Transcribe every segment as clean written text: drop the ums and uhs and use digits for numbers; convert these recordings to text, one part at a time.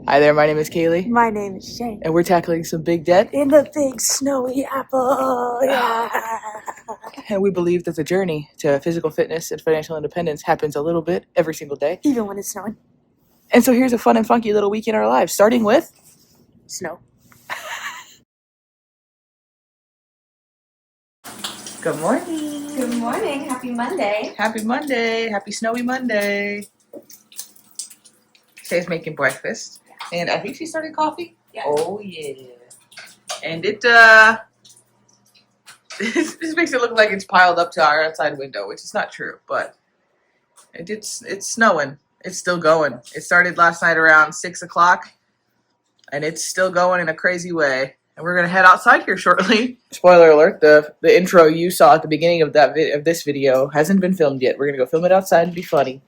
Hi there, my name is Kayleigh. My name is Shea. And we're tackling some big debt. In the big snowy apple, yeah. And we believe that the journey to physical fitness and financial independence happens a little bit every single day. Even when it's snowing. And so here's a fun and funky little week in our lives, starting with Snow. Good morning. Good morning. Happy Monday. Happy Monday. Happy snowy Monday. Shay's making breakfast. And I think she started coffee. Yeah. Oh, yeah. And it, this makes it look like it's piled up to our outside window, which is not true, but it's snowing. It's still going. It started last night around 6 o'clock, and it's still going in a crazy way. And we're going to head outside here shortly. Spoiler alert, the intro you saw at the beginning of this video hasn't been filmed yet. We're going to go film it outside and be funny.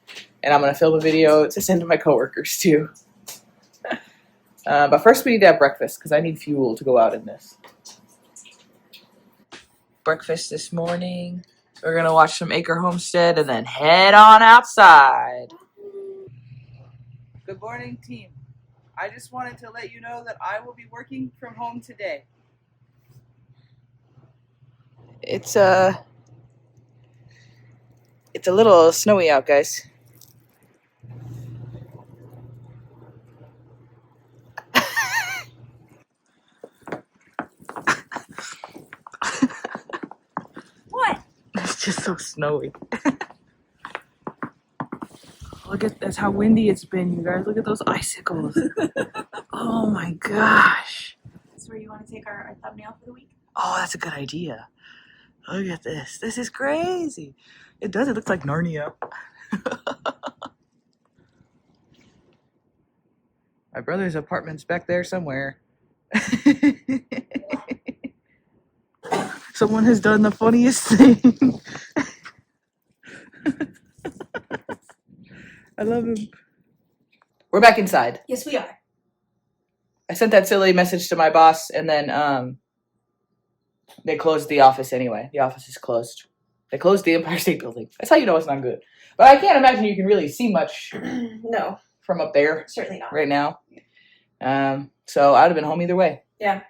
And I'm going to film a video to send to my coworkers, too. But first we need to have breakfast, because I need fuel to go out in this. Breakfast this morning. We're going to watch some Acre Homestead and then head on outside. Good morning, team. I just wanted to let you know that I will be working from home today. It's a little snowy out, guys. What? It's just so snowy. That's how windy it's been, you guys. Look at those icicles. Oh my gosh. That's where you want to take our thumbnail for the week? Oh, that's a good idea. Look at this. This is crazy. It does. It looks like Narnia. My brother's apartment's back there somewhere. Someone has done the funniest thing. I love him. We're back inside. Yes, we are. I sent that silly message to my boss, and then they closed the office anyway. The office is closed. They closed the Empire State Building. That's how you know it's not good. But I can't imagine you can really see much No. from up there. Certainly not. Right now. So I'd have been home either way. Yeah.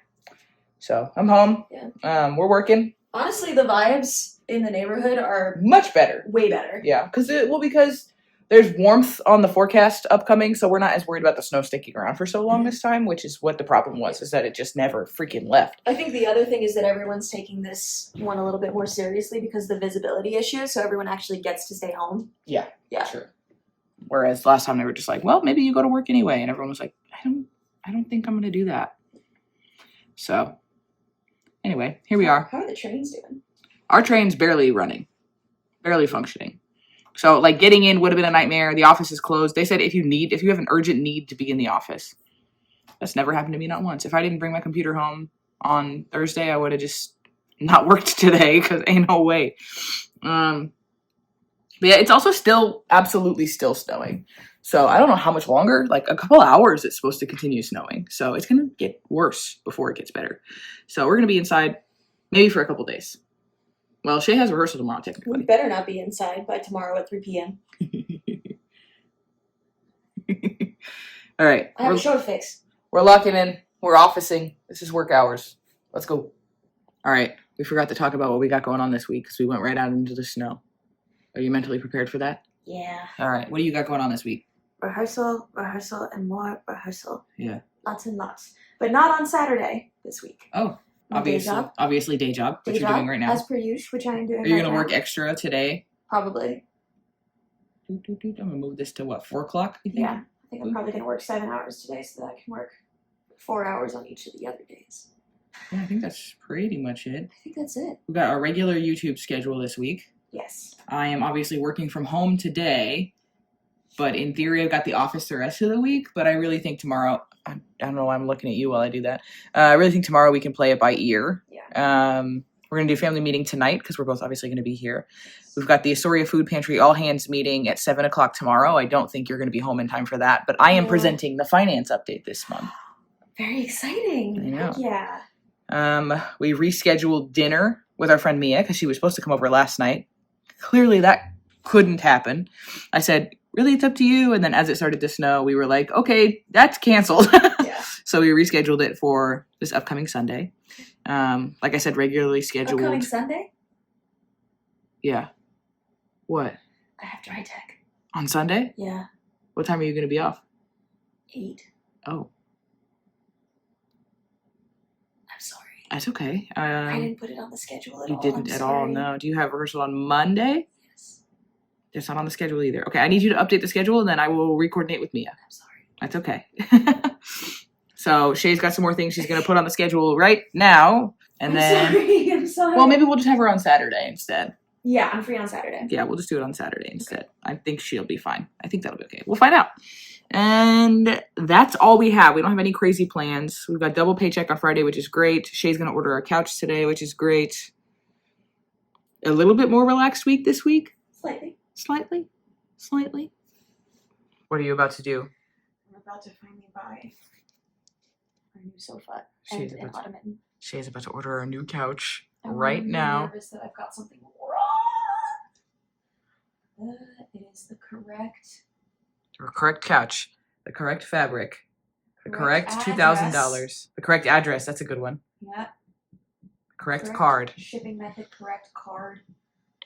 So I'm home. Yeah. We're working. Honestly, the vibes in the neighborhood are Much better. way better. Yeah, because there's warmth on the forecast upcoming, so we're not as worried about the snow sticking around for so long this time, which is what the problem was, is that it just never freaking left. I think the other thing is that everyone's taking this one a little bit more seriously because of the visibility issue, so everyone actually gets to stay home. Yeah. Yeah. Sure. Whereas last time they were just like, well, maybe you go to work anyway, and everyone was like, I don't think I'm going to do that. So, anyway, here we are. How are the trains doing? Our train's barely running, barely functioning. So, like, getting in would have been a nightmare. The office is closed. They said if you have an urgent need to be in the office. That's never happened to me, not once. If I didn't bring my computer home on Thursday, I would have just not worked today, because ain't no way. But yeah, it's also absolutely still snowing. So I don't know how much longer, like a couple hours it's supposed to continue snowing. So it's going to get worse before it gets better. So we're going to be inside maybe for a couple days. Well, Shea has rehearsal tomorrow, technically. We better not be inside by tomorrow at 3 p.m. All right. I have a show to fix. We're locking in. We're officing. This is work hours. Let's go. All right. We forgot to talk about what we got going on this week because we went right out into the snow. Are you mentally prepared for that? Yeah. All right. What do you got going on this week? Rehearsal, and more rehearsal. Yeah. Lots and lots. But not on Saturday this week. Oh. My Obviously day job, which you're doing right now. As per usual, which I am doing. Are you going to work extra today? Probably. I'm going to move this to what, 4 o'clock? You think? Yeah. I think I'm probably going to work 7 hours today so that I can work 4 hours on each of the other days. Yeah, I think that's pretty much it. I think that's it. We've got our regular YouTube schedule this week. Yes. I am obviously working from home today, but in theory I've got the office the rest of the week, but I really think tomorrow, I don't know why I'm looking at you while I do that. I really think tomorrow we can play it by ear. Yeah. We're going to do a family meeting tonight because we're both obviously going to be here. We've got the Astoria Food Pantry all hands meeting at 7 o'clock tomorrow. I don't think you're going to be home in time for that, but I am presenting the finance update this month. Very exciting. I know. Yeah. We rescheduled dinner with our friend Mia because she was supposed to come over last night. Clearly that couldn't happen. I said, really, it's up to you. And then as it started to snow, we were like, okay, that's canceled. Yeah. So we rescheduled it for this upcoming Sunday. Like I said, regularly scheduled. Upcoming Sunday? Yeah. What? I have dry tech. On Sunday? Yeah. What time are you going to be off? 8. Oh, I'm sorry. that's okay. I didn't put it on the schedule at all. You didn't I'm at all, sorry. no. Do you have rehearsal on Monday? Yes. It's not on the schedule either. Okay, I need you to update the schedule, and then I will re-coordinate with Mia. I'm sorry. That's okay. So Shea's got some more things she's going to put on the schedule right now, and I'm sorry. Well, maybe we'll just have her on Saturday instead. Yeah, I'm free on Saturday. Yeah, we'll just do it on Saturday instead. I think she'll be fine. I think that'll be okay. We'll find out. And that's all we have. We don't have any crazy plans. We've got double paycheck on Friday, which is great. Shay's going to order a couch today, which is great. A little bit more relaxed week this week. Slightly. What are you about to do? I'm about to finally buy our new sofa Shay's and an about to- ottoman. Shay's about to order a new couch I'm right really now. nervous that I've got something wrong. It is the correct The correct couch, the correct fabric, the correct Correct $2,000, the correct address. That's a good one. Yeah. Correct card, Shipping method, correct card.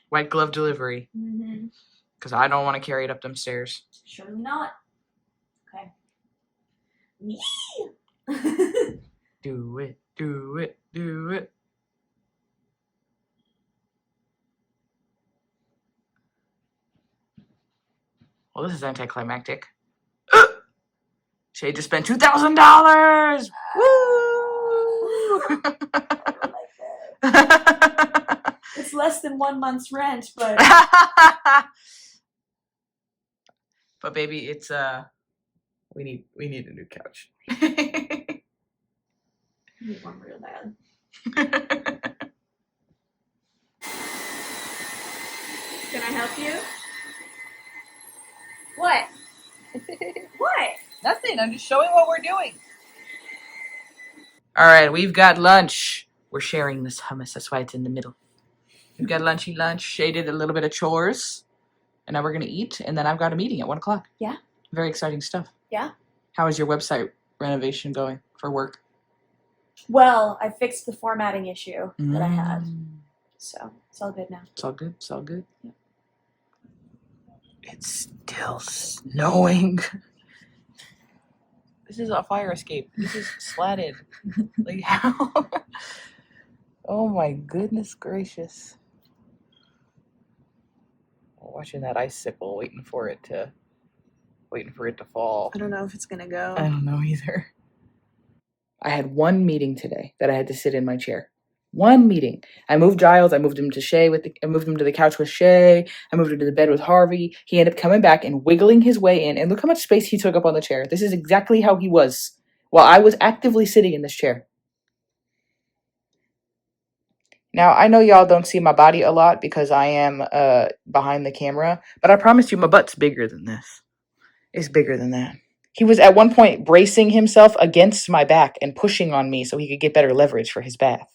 white glove delivery. Mm-hmm. Because I don't want to carry it up them stairs. Surely not. Okay. Me. Do it. Well, this is anticlimactic. Shay just spent $2,000. Woo! I like that. It's less than 1 month's rent, but But baby, it's we need a new couch. I need one real bad. Can I help you? What? What? Nothing. I'm just showing what we're doing. All right, we've got lunch. We're sharing this hummus. That's why it's in the middle. We've got lunchy lunch. Shay did a little bit of chores, and now we're gonna eat. And then I've got a meeting at 1 o'clock. Yeah. Very exciting stuff. Yeah. How is your website renovation going for work? Well, I fixed the formatting issue that I had, Mm. so it's all good now. It's all good. It's all good. Yeah. It's still snowing. This is a fire escape. This is slatted. Like how? Oh my goodness gracious! Watching that icicle, waiting for it to fall. I don't know if it's gonna go. I don't know either. I had one meeting today that I had to sit in my chair. One meeting. I moved Giles. I moved him to Shea I moved him to the couch with Shea. I moved him to the bed with Harvey. He ended up coming back and wiggling his way in. And look how much space he took up on the chair. This is exactly how he was while I was actively sitting in this chair. Now, I know y'all don't see my body a lot because I am behind the camera, but I promise you my butt's bigger than this. It's bigger than that. He was at one point bracing himself against my back and pushing on me so he could get better leverage for his bath.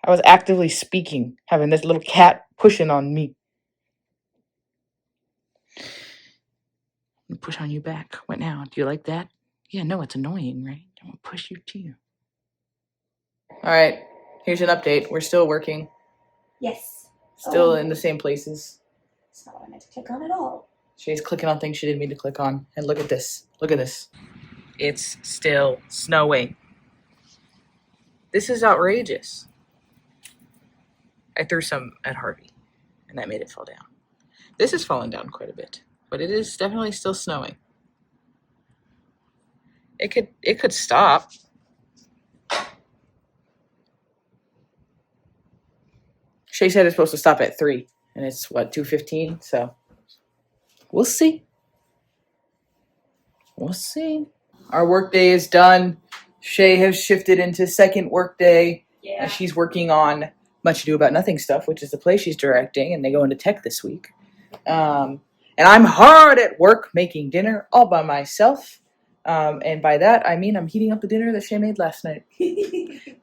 I was actively speaking, having this little cat pushing on me. Push on you back. What now? Do you like that? Yeah, no, it's annoying, right? I want to push you too. All right, here's an update. We're still working. Yes. Still in the same places. That's not what I meant to click on at all. She's clicking on things she didn't mean to click on. And look at this. Look at this. It's still snowing. This is outrageous. I threw some at Harvey, and that made it fall down. This has fallen down quite a bit, but it is definitely still snowing. It could stop. Shay said it's supposed to stop at 3, and it's what, 2:15? So we'll see. We'll see. Our workday is done. Shay has shifted into second workday. Yeah. She's working on Much Ado About Nothing stuff, which is the play she's directing, and they go into tech this week. And I'm hard at work making dinner all by myself. And by that, I mean I'm heating up the dinner that Shay made last night.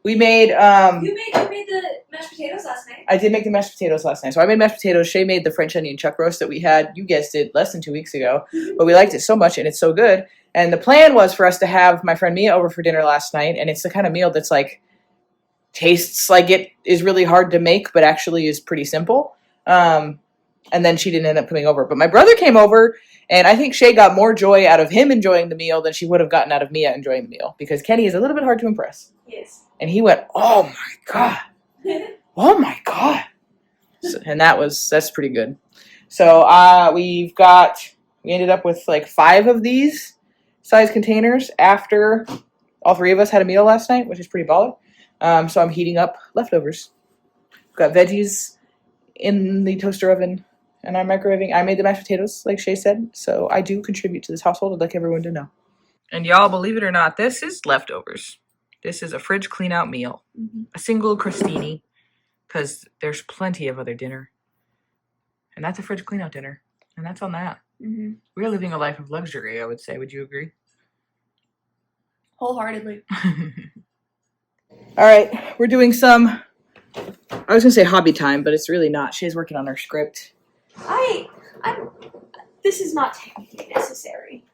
We made You made the mashed potatoes last night. I did make the mashed potatoes last night. So I made mashed potatoes. Shea made the French onion chuck roast that we had, you guessed it, less than 2 weeks ago. But we liked it so much and it's so good. And the plan was for us to have my friend Mia over for dinner last night. And it's the kind of meal that's like, tastes like it is really hard to make, but actually is pretty simple. And then she didn't end up coming over. But my brother came over, and I think Shea got more joy out of him enjoying the meal than she would have gotten out of Mia enjoying the meal. Because Kenny is a little bit hard to impress. Yes. And he went, oh my God. Oh my God. So, and that's pretty good. So we ended up with like 5 of these size containers after all 3 of us had a meal last night, which is pretty baller. So I'm heating up leftovers. Got veggies in the toaster oven, and I'm microwaving. I made the mashed potatoes, like Shea said, so I do contribute to this household. I'd like everyone to know. And y'all, believe it or not, this is leftovers. This is a fridge clean out meal. Mm-hmm. A single crostini, because there's plenty of other dinner. And that's a fridge clean out dinner. And that's on that. Mm-hmm. We're living a life of luxury, I would say. Would you agree? Wholeheartedly. All right, we're doing some, I was going to say hobby time, but it's really not. She's working on her script. This is not technically necessary.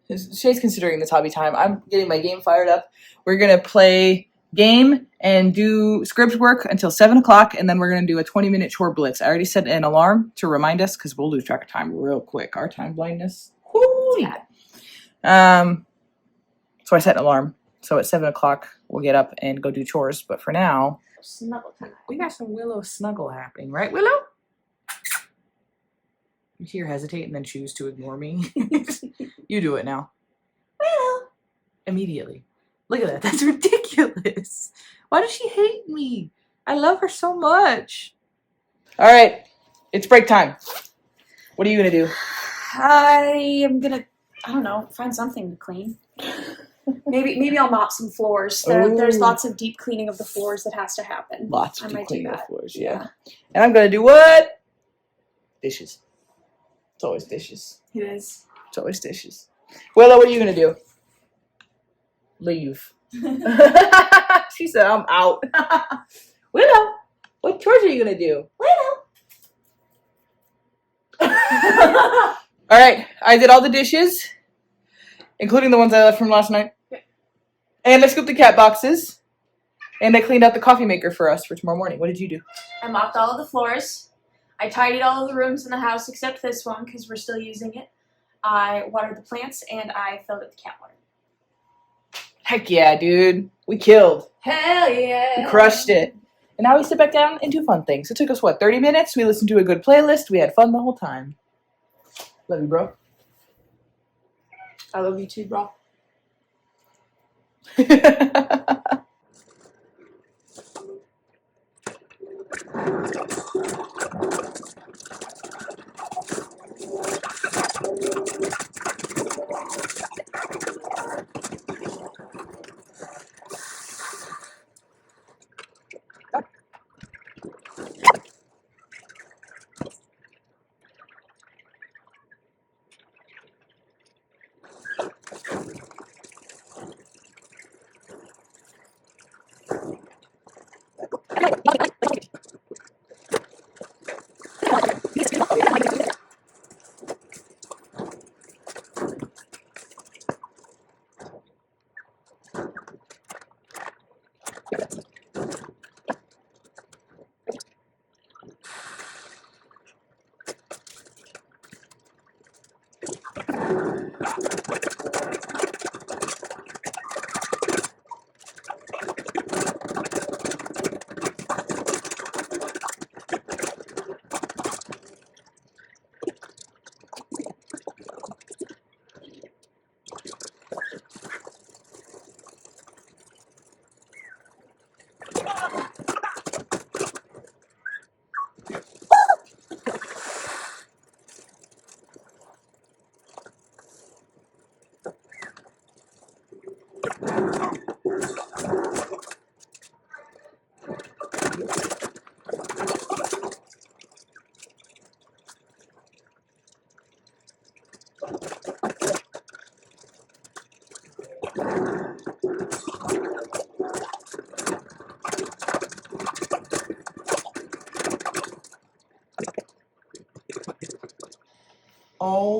Shay's considering this hobby time. I'm getting my game fired up. We're going to play game and do script work until 7 o'clock, and then we're going to do a 20-minute chore blitz. I already set an alarm to remind us because we'll lose track of time real quick. Our time blindness. Whoo, yeah. So I set an alarm. So at 7 o'clock, we'll get up and go do chores. But for now, snuggle time. We got some Willow snuggle happening, right, Willow? You see her hesitate and then choose to ignore me. You do it now. Willow. Immediately. Look at that. That's ridiculous. Why does she hate me? I love her so much. All right. It's break time. What are you going to do? I am going to, I don't know, find something to clean. Maybe I'll mop some floors. There's lots of deep cleaning of the floors that has to happen. Lots of deep cleaning of the floors, yeah. And I'm going to do what? Dishes. It's always dishes. It is. It's always dishes. Willow, what are you going to do? Leave. She said, I'm out. Willow, what chores are you going to do? Willow. All right, I did all the dishes, including the ones I left from last night. And I scooped the cat boxes. And I cleaned out the coffee maker for us for tomorrow morning. What did you do? I mopped all of the floors. I tidied all of the rooms in the house except this one because we're still using it. I watered the plants and I filled it with cat water. Heck yeah, dude. We killed. Hell yeah. We crushed it. And now we sit back down and do fun things. It took us, 30 minutes? We listened to a good playlist. We had fun the whole time. Love you, bro. I love you too, bro.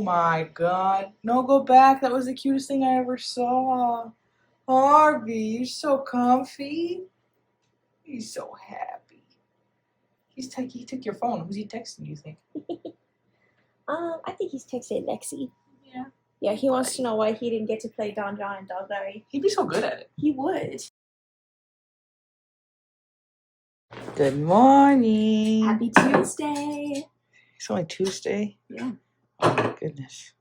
Oh my god. No, go back. That was the cutest thing I ever saw. Harvey, you're so comfy. He's so happy. He took your phone. Who's he texting, you think? I think he's texting Lexi. Yeah. Yeah, he wants to know why he didn't get to play Don John and Dog Diary. He'd be so good at it. He would. Good morning. Happy Tuesday. It's only Tuesday. Yeah. Oh my goodness.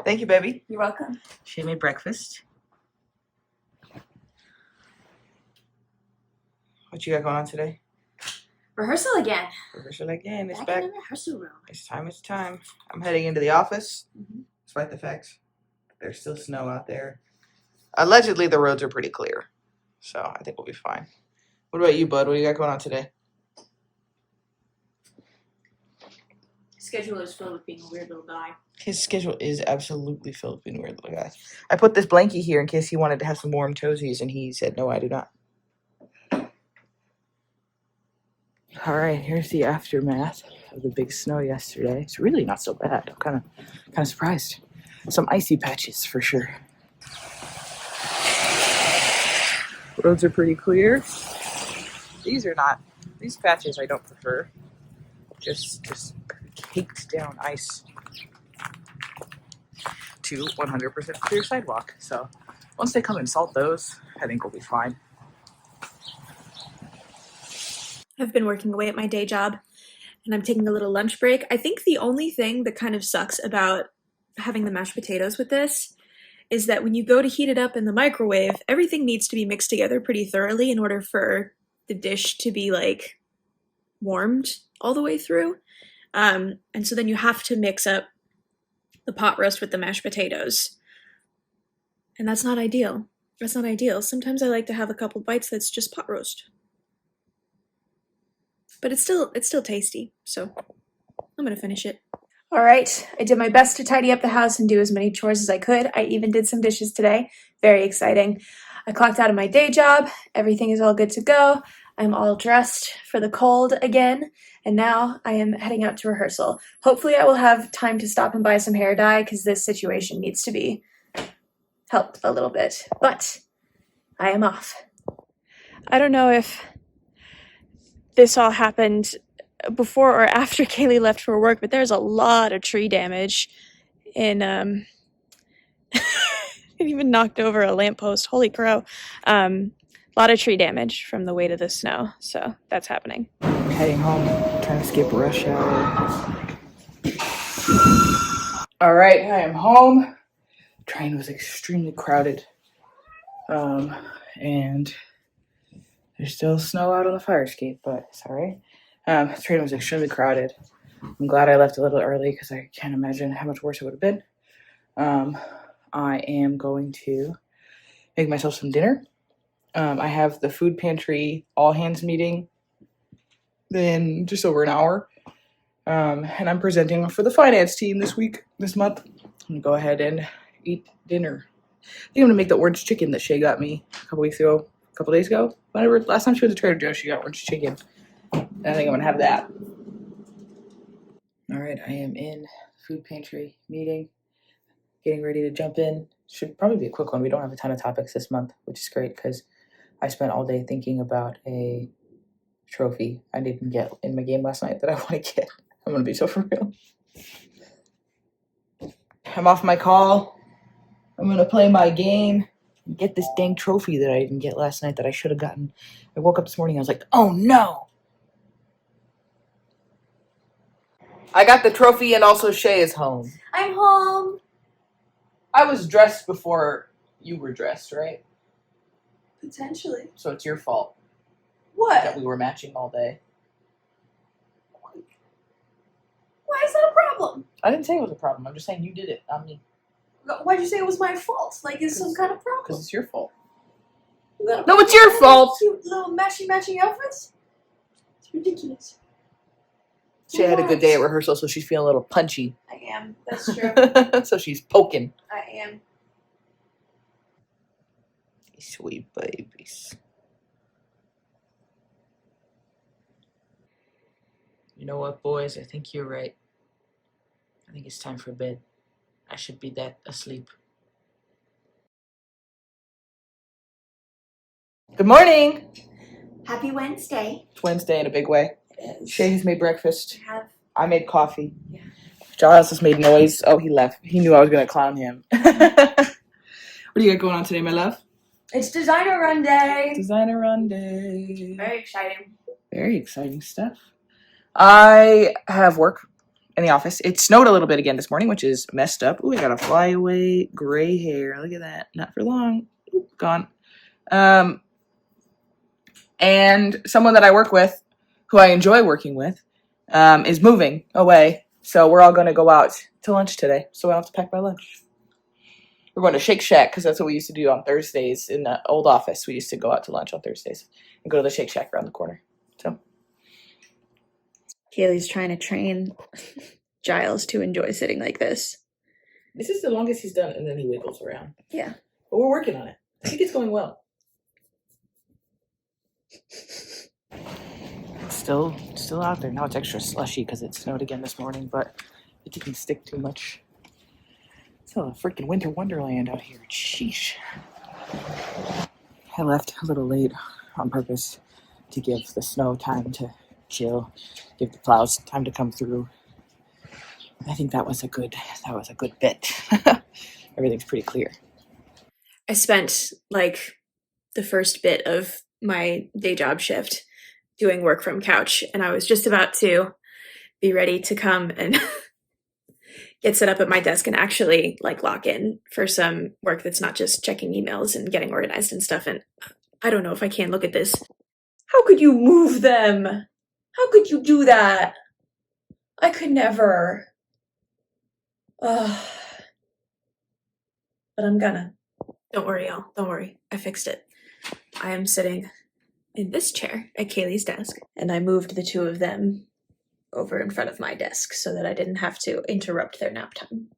Thank you, baby. You're welcome. She made breakfast. What you got going on today? Rehearsal again. Rehearsal again. It's Back back. in the rehearsal room. It's time. It's time. I'm heading into the office. Mhm. Despite the fact there's still snow out there. Allegedly, the roads are pretty clear. So I think we'll be fine. What about you, bud? What do you got going on today? Schedule is filled with being a weird little guy. His schedule is absolutely filled with being a weird little guy. I put this blankie here in case he wanted to have some warm toesies, and he said, no, I do not. All right, here's the aftermath of the big snow yesterday. It's really not so bad. I'm kind of surprised. Some icy patches for sure. Roads are pretty clear. These patches I don't prefer. Just caked down ice to 100% clear sidewalk. So once they come and salt those, I think we'll be fine. I've been working away at my day job and I'm taking a little lunch break. I think the only thing that kind of sucks about having the mashed potatoes with this is that when you go to heat it up in the microwave, everything needs to be mixed together pretty thoroughly in order for the dish to be like warmed all the way through. And so then you have to mix up the pot roast with the mashed potatoes. And that's not ideal. That's not ideal. Sometimes I like to have a couple bites that's just pot roast. But it's still tasty, so I'm gonna finish it. All right, I did my best to tidy up the house and do as many chores as I could. I even did some dishes today. Very exciting. I clocked out of my day job. Everything is all good to go. I'm all dressed for the cold again, and now I am heading out to rehearsal. Hopefully I will have time to stop and buy some hair dye because this situation needs to be helped a little bit. But I am off. I don't know if this all happened before or after Kayleigh left for work, but there's a lot of tree damage in it even knocked over a lamppost. Holy crow. A lot of tree damage from the weight of the snow, so that's happening. Heading home, trying to skip rush hour. All right, I am home. Train was extremely crowded. And there's still snow out on the fire escape, but it's all right. The train was extremely crowded. I'm glad I left a little early because I can't imagine how much worse it would have been. I am going to make myself some dinner. I have the food pantry all hands meeting in just over an hour. And I'm presenting for the finance team this month. I'm going to go ahead and eat dinner. I think I'm going to make the orange chicken that Shea got me a couple days ago. Whenever, last time she was at Trader Joe's, she got orange chicken. And I think I'm going to have that. All right, I am in food pantry meeting, getting ready to jump in. Should probably be a quick one. We don't have a ton of topics this month, which is great because I spent all day thinking about a trophy I didn't get in my game last night that I want to get. I'm going to be so for real. I'm off my call. I'm going to play my game and get this dang trophy that I didn't get last night that I should have gotten. I woke up this morning, I was like, oh no! I got the trophy and also Shea is home. I'm home. I was dressed before you were dressed, right? Potentially. So it's your fault What? that we were matching all day. Why is that a problem? I didn't say it was a problem. I'm just saying you did it, not me. Why'd you say it was my fault? Like, it's some kind of problem? Because it's your fault. No, No, it's your fault! Cute little matchy outfits? It's ridiculous. She had a good day at rehearsal, so she's feeling a little punchy. I am. That's true. So she's poking. I am. Sweet babies. You know what, boys? I think you're right. I think it's time for bed. I should be that asleep. Good morning! Happy Wednesday. It's Wednesday in a big way. It is. Shay has made breakfast. I I made coffee. Yeah. Giles has made noise. Oh, he left. He knew I was going to clown him. What do you got going on today, my love? It's designer run day. Designer run day. Very exciting. Very exciting stuff. I have work in the office. It snowed a little bit again this morning, which is messed up. Ooh, I got a flyaway gray hair. Look at that. Not for long. Ooh, gone. And someone that I work with, who I enjoy working with, is moving away. So we're all going to go out to lunch today. So I don't have to pack my lunch. We're going to Shake Shack because that's what we used to do on Thursdays in the old office. We used to go out to lunch on Thursdays and go to the Shake Shack around the corner. So Kayleigh's trying to train Giles to enjoy sitting like this. this is the longest he's done, and then he wiggles around. Yeah. But we're working on it. I think it's going well. Still out there. Now it's extra slushy because it snowed again this morning, but it didn't stick too much. It's a freaking winter wonderland out here. Sheesh. I left a little late on purpose to give the snow time to chill, give the plows time to come through. I think that was a good bit. Everything's pretty clear. I spent like the first bit of my day job shift doing work from couch, and I was just about to be ready to come and get set up at my desk and actually like lock in for some work that's not just checking emails and getting organized and stuff. And I don't know if I can. Look at this. How could you move them? How could you do that? I could never. Ugh. But I'm gonna. Don't worry, y'all. Don't worry. I fixed it. I am sitting in this chair at Kayleigh's desk, and I moved the two of them over in front of my desk so that I didn't have to interrupt their nap time.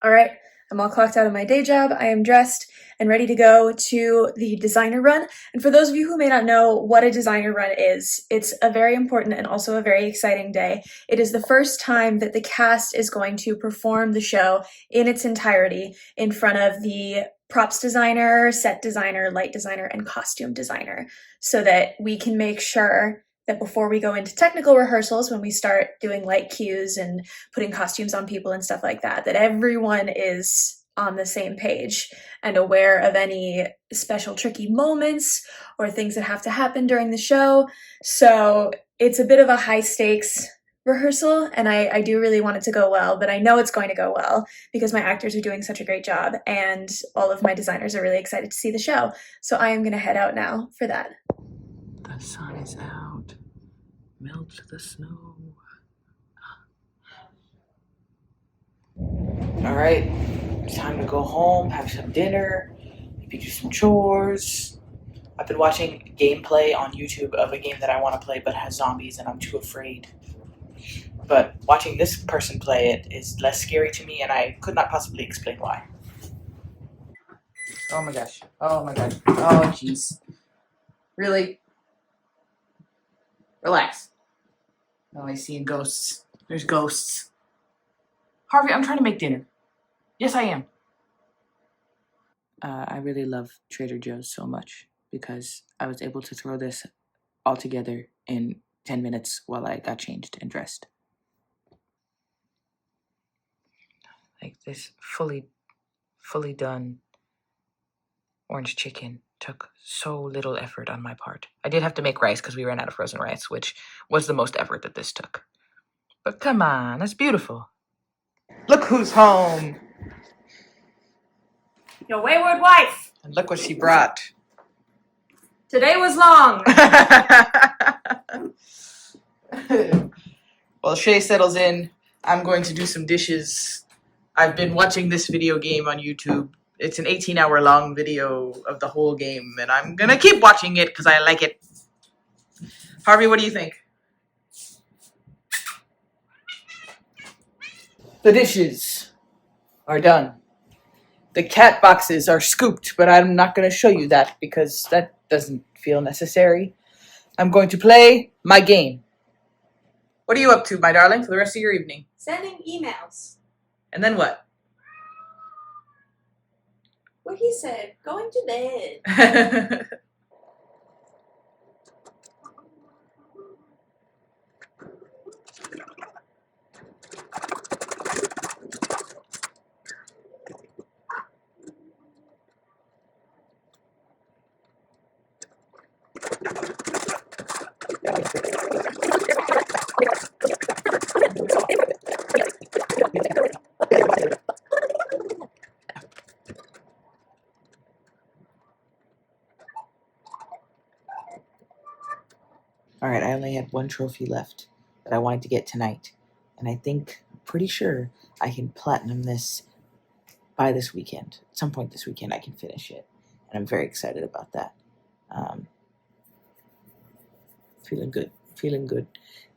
All right, I'm all clocked out of my day job. I am dressed and ready to go to the designer run. And for those of you who may not know what a designer run is, it's a very important and also a very exciting day. It is the first time that the cast is going to perform the show in its entirety in front of the props designer, set designer, light designer, and costume designer, so that we can make sure that before we go into technical rehearsals, when we start doing light cues and putting costumes on people and stuff like that, that everyone is on the same page and aware of any special tricky moments or things that have to happen during the show. So it's a bit of a high stakes rehearsal, and I do really want it to go well, but I know it's going to go well because my actors are doing such a great job and all of my designers are really excited to see the show. So I am going to head out now for that. The sun is out. Melt the snow. All right, it's time to go home, have some dinner, maybe do some chores. I've been watching gameplay on YouTube of a game that I want to play but has zombies and I'm too afraid. But watching this person play it is less scary to me, and I could not possibly explain why. Oh my gosh. Oh my gosh. Oh jeez. Really? Relax. I'm only seeing ghosts. There's ghosts. Harvey, I'm trying to make dinner. Yes, I am. I really love Trader Joe's so much because I was able to throw this all together in 10 minutes while I got changed and dressed. Like this fully done orange chicken took so little effort on my part. I did have to make rice because we ran out of frozen rice, which was the most effort that this took. But come on, that's beautiful. Look who's home. Your wayward wife. And look what she brought. Today was long. While Shea settles in, I'm going to do some dishes. I've been watching this video game on YouTube. It's an 18-hour long video of the whole game, and I'm going to keep watching it because I like it. Harvey, what do you think? The dishes are done. The cat boxes are scooped, but I'm not going to show you that because that doesn't feel necessary. I'm going to play my game. What are you up to, my darling, for the rest of your evening? Sending emails. And then what? What he said. Going to bed. All right, I only had one trophy left that I wanted to get tonight. And I think, pretty sure, I can platinum this by this weekend. At some point this weekend, I can finish it. And I'm very excited about that. Feeling good. Feeling good.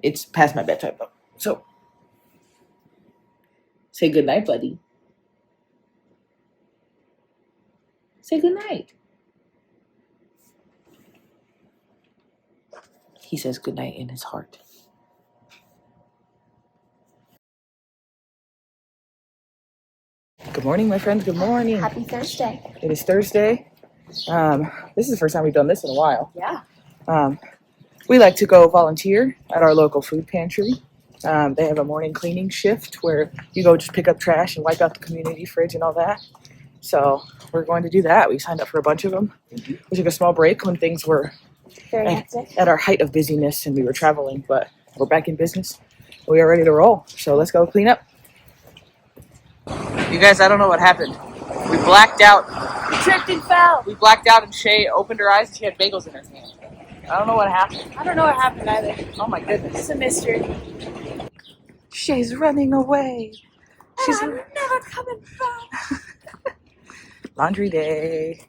It's past my bedtime, though. So, say goodnight, buddy. Say goodnight. He says goodnight in his heart. Good morning, my friends. Good morning. Happy Thursday. It is Thursday. This is the first time we've done this in a while. Yeah. We like to go volunteer at our local food pantry. They have a morning cleaning shift where you go just pick up trash and wipe out the community fridge and all that. So we're going to do that. We signed up for a bunch of them. We took a small break when things were at our height of busyness and we were traveling, but we're back in business. We are ready to roll. So let's go clean up. You guys, I don't know what happened. We blacked out. We tripped and fell. We blacked out and Shea opened her eyes and she had bagels in her hand. I don't know what happened. I don't know what happened either. Oh my goodness. It's a mystery. Shea's running away. She's I'm never coming back. Laundry day.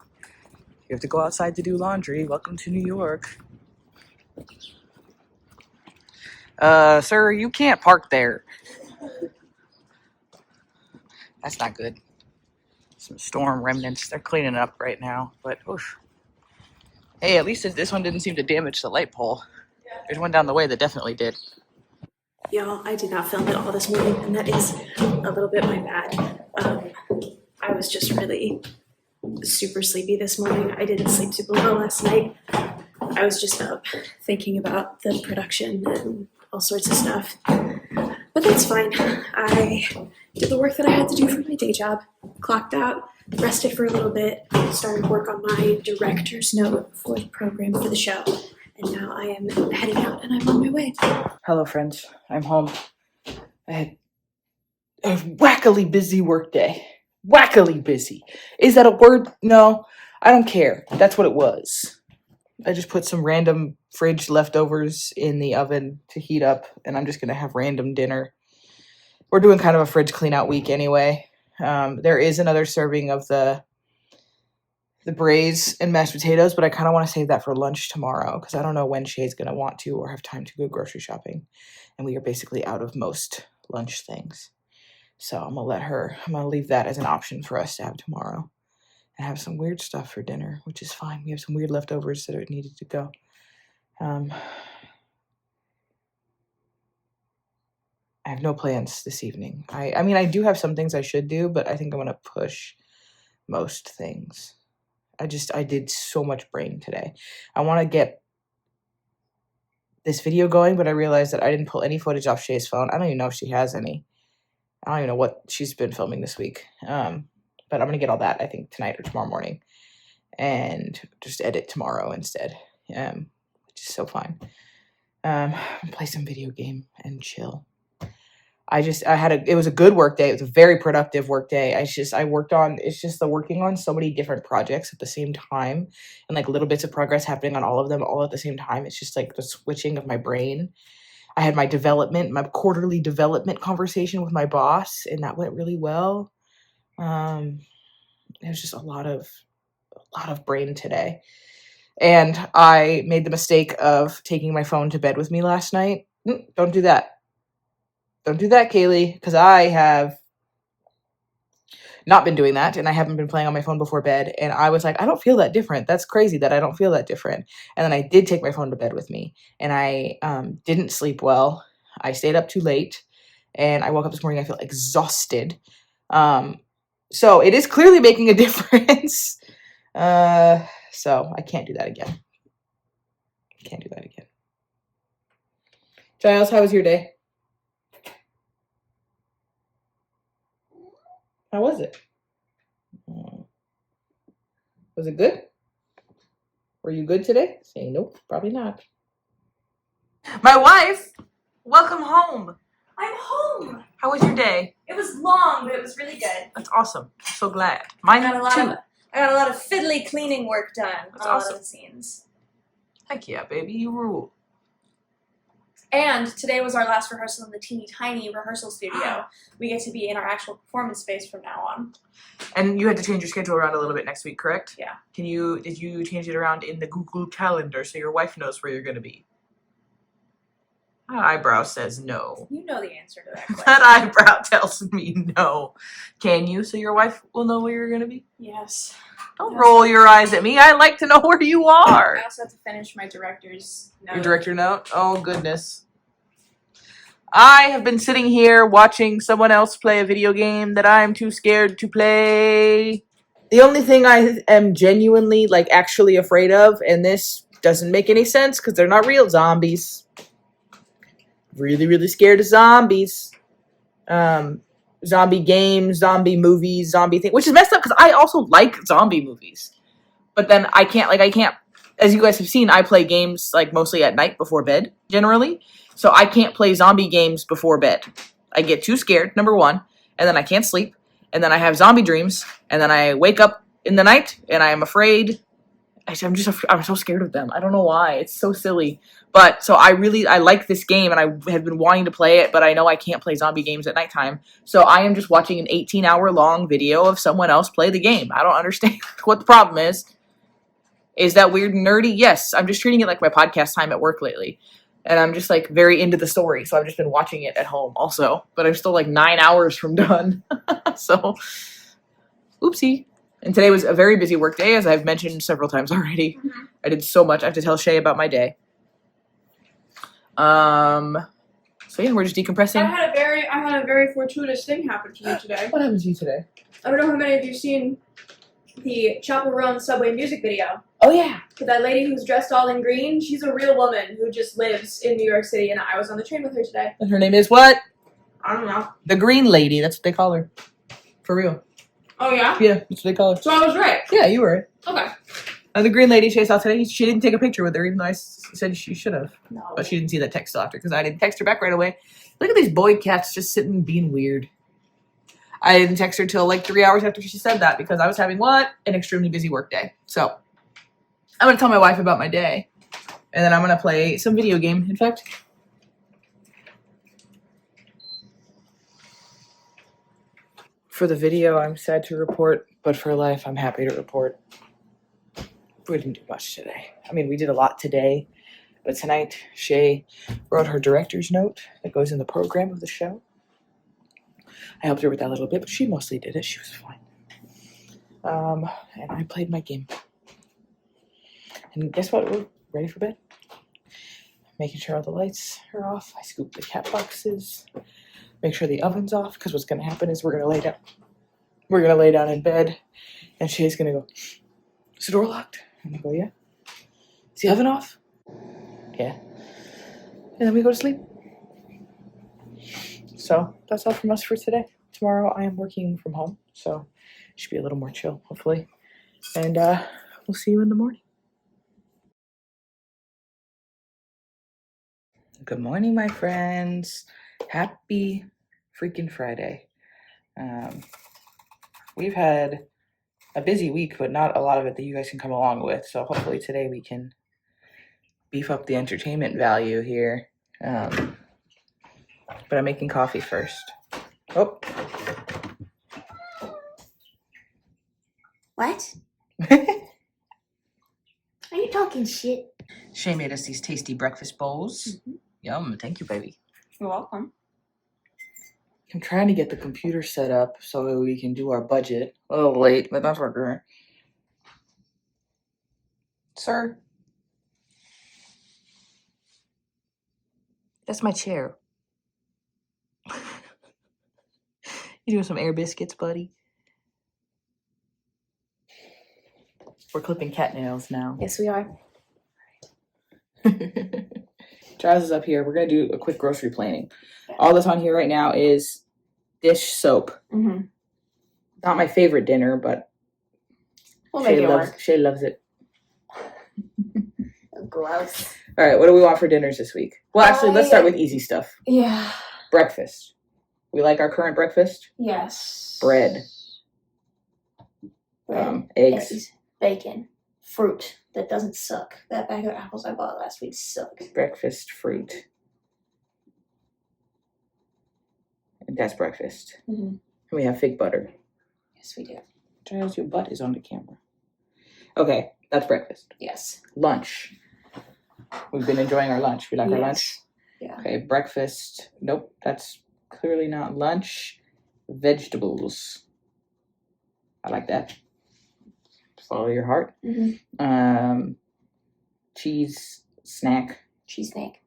You have to go outside to do laundry. Welcome to New York. Sir, you can't park there. That's not good. Some storm remnants. They're cleaning up right now, but oof. Hey, at least this one didn't seem to damage the light pole. There's one down the way that definitely did. Y'all, I did not film it all this morning, and that is a little bit my bad. I was just really super sleepy this morning. I didn't sleep super well last night. I was just up thinking about the production and all sorts of stuff. But that's fine. I did the work that I had to do for my day job, clocked out, rested for a little bit, started work on my director's note for the program for the show. And now I am heading out and I'm on my way. Hello, friends. I'm home. I had a wackily busy work day. Wackily busy. Is that a word? No, I don't care. That's what it was. I just put some random fridge leftovers in the oven to heat up, and I'm just going to have random dinner. We're doing kind of a fridge clean out week anyway. There is another serving of the braised and mashed potatoes, but I kind of want to save that for lunch tomorrow because I don't know when Shea's going to want to or have time to go grocery shopping. And we are basically out of most lunch things. So I'm going to leave that as an option for us to have tomorrow and have some weird stuff for dinner, which is fine. We have some weird leftovers that are needed to go. I have no plans this evening. I mean, I do have some things I should do, but I think I'm going to push most things. I did so much brain today. I want to get this video going, but I realized that I didn't pull any footage off Shea's phone. I don't even know if she has any. I don't even know what she's been filming this week. But I'm going to get all that, I think, tonight or tomorrow morning. And just edit tomorrow instead. Which is so fine. Play some video game and chill. It was a good work day. It was a very productive work day. It's just the working on so many different projects at the same time and like little bits of progress happening on all of them all at the same time. It's just like the switching of my brain. I had my quarterly development conversation with my boss, and that went really well. It was just a lot of brain today. And I made the mistake of taking my phone to bed with me last night. Don't do that. Don't do that, Kayleigh, because I have not been doing that, and I haven't been playing on my phone before bed, and I was like, I don't feel that different. That's crazy that I don't feel that different. And then I did take my phone to bed with me, and I didn't sleep well. I stayed up too late, and I woke up this morning. I feel exhausted. So it is clearly making a difference. So I can't do that again. Can't do that again. Giles, how was your day? How was it? Was it good? Were you good today? Saying nope, probably not. My wife, welcome home. I'm home. How was your day? It was long, but it was really good. That's awesome. I'm so glad. Mine too. I got a lot of fiddly cleaning work done. That's on awesome. a lot of the scenes. Heck yeah, baby, you rule. And today was our last rehearsal in the teeny tiny rehearsal studio. We get to be in our actual performance space from now on. And you had to change your schedule around a little bit next week, correct? Yeah. Did you change it around in the Google Calendar so your wife knows where you're going to be? That eyebrow says no. You know the answer to that question. That eyebrow tells me no. Can you, so your wife will know where you're going to be? Yes. Don't roll your eyes at me. I like to know where you are. I also have to finish my director's note. Your director note? Oh, goodness. I have been sitting here watching someone else play a video game that I'm too scared to play. The only thing I am genuinely, actually afraid of, and this doesn't make any sense because they're not real zombies. Really, really scared of zombies. Zombie games, zombie movies, zombie thing, which is messed up because I also like zombie movies. But then I can't, as you guys have seen, I play games mostly at night before bed, generally. So I can't play zombie games before bed. I get too scared, number one, and then I can't sleep, and then I have zombie dreams, and then I wake up in the night, and I am afraid. I'm so scared of them. I don't know why. It's so silly. But so I like this game, and I have been wanting to play it, but I know I can't play zombie games at nighttime. So I am just watching an 18-hour long video of someone else play the game. I don't understand what the problem is. Is that weird and nerdy? Yes. I'm just treating it like my podcast time at work lately. And I'm just very into the story. So I've just been watching it at home also. But I'm still 9 hours from done. So, oopsie. And today was a very busy work day, as I've mentioned several times already. Mm-hmm. I did so much. I have to tell Shea about my day. So yeah, we're just decompressing. I had a very fortuitous thing happen to me today. What happened to you today? I don't know how many of you have seen the Chapel Run Subway music video. Oh yeah. With that lady who's dressed all in green. She's a real woman who just lives in New York City, and I was on the train with her today. And her name is what? I don't know. The Green Lady. That's what they call her. For real. Oh yeah? Yeah, that's what they call her. So I was right. Yeah, you were right. Okay. The Green Lady Shea saw today, she didn't take a picture with her, even though I said she should have. No. But she didn't see that text after, because I didn't text her back right away. Look at these boy cats just sitting being weird. I didn't text her till 3 hours after she said that, because I was having what? An extremely busy work day. So, I'm going to tell my wife about my day. And then I'm going to play some video game, in fact. For the video, I'm sad to report, but for life, I'm happy to report. We didn't do much today. I mean, we did a lot today, but tonight, Shea wrote her director's note that goes in the program of the show. I helped her with that a little bit, but she mostly did it. She was fine. And I played my game. And guess what? We're ready for bed. Making sure all the lights are off. I scooped the cat boxes. Make sure the oven's off, because what's going to happen is we're going to lay down. We're going to lay down in bed, and Shea's going to go, is the door locked? And I go, yeah. Is the oven off? Yeah. And then we go to sleep. So that's all from us for today. Tomorrow I am working from home, so it should be a little more chill, hopefully. And we'll see you in the morning. Good morning, my friends. Happy freaking Friday. We've had a busy week, but not a lot of it that you guys can come along with. So hopefully today we can beef up the entertainment value here. But I'm making coffee first. Oh. What? Are you talking shit? Shea made us these tasty breakfast bowls. Mm-hmm. Yum. Thank you, baby. You're welcome. I'm trying to get the computer set up so we can do our budget. A little late, but that's okay. Sir? That's my chair. You doing some air biscuits, buddy? We're clipping cat nails now. Yes, we are. Charles is up here. We're going to do a quick grocery planning. All that's on here right now is dish soap. Mm-hmm. Not my favorite dinner, but We'll make it work. Shea loves it. Gross. All right, what do we want for dinners this week? Well, actually, let's start with easy stuff. Yeah. Breakfast. We like our current breakfast? Yes. Bread. Eggs. Bacon. Fruit that doesn't suck. That bag of apples I bought last week sucked. Breakfast fruit. And that's breakfast. Mm-hmm. And we have fig butter. Yes, we do. Charles, your butt is on the camera. Okay, that's breakfast. Yes. Lunch. We've been enjoying our lunch. We like our lunch? Yeah. Okay, breakfast. Nope, that's clearly not lunch. Vegetables. I like that. Follow your heart. Mm-hmm. Cheese snack. Cheese snack.